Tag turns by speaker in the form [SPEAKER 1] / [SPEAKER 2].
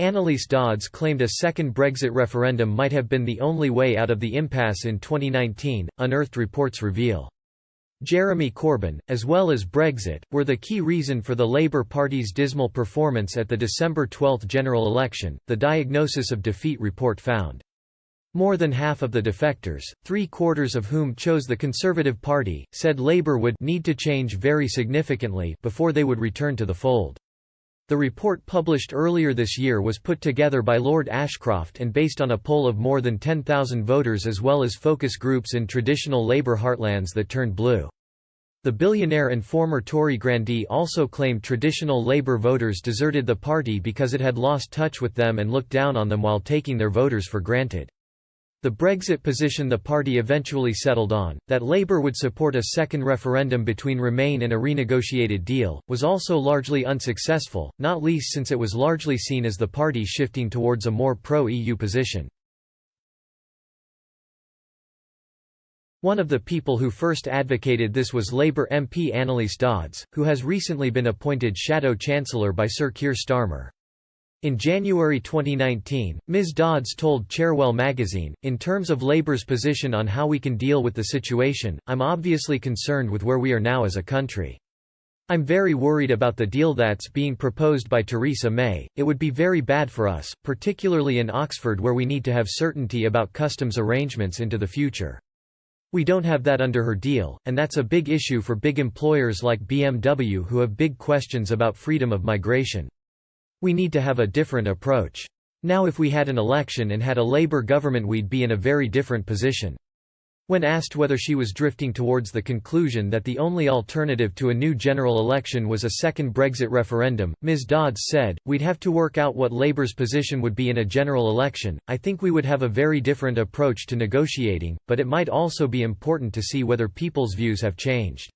[SPEAKER 1] Anneliese Dodds claimed a second Brexit referendum might have been the only way out of the impasse in 2019, unearthed reports reveal. Jeremy Corbyn, as well as Brexit, were the key reason for the Labour Party's dismal performance at the December 12 general election, the Diagnosis of Defeat report found. More than half of the defectors, 3/4 of whom chose the Conservative Party, said Labour would need to change very significantly before they would return to the fold. The report published earlier this year was put together by Lord Ashcroft and based on a poll of more than 10,000 voters as well as focus groups in traditional Labour heartlands that turned blue. The billionaire and former Tory grandee also claimed traditional Labour voters deserted the party because it had lost touch with them and looked down on them while taking their voters for granted. The Brexit position the party eventually settled on, that Labour would support a second referendum between Remain and a renegotiated deal, was also largely unsuccessful, not least since it was largely seen as the party shifting towards a more pro-EU position. One of the people who first advocated this was Labour MP Anneliese Dodds, who has recently been appointed Shadow Chancellor by Sir Keir Starmer. In January 2019, Ms. Dodds told Cherwell magazine, "In terms of Labour's position on how we can deal with the situation, I'm obviously concerned with where we are now as a country. I'm very worried about the deal that's being proposed by Theresa May. It would be very bad for us, particularly in Oxford where we need to have certainty about customs arrangements into the future. We don't have that under her deal, and that's a big issue for big employers like BMW who have big questions about freedom of migration. We need to have a different approach. Now if we had an election and had a Labour government we'd be in a very different position." When asked whether she was drifting towards the conclusion that the only alternative to a new general election was a second Brexit referendum, Ms. Dodds said, "We'd have to work out what Labour's position would be in a general election. I think we would have a very different approach to negotiating, but it might also be important to see whether people's views have changed."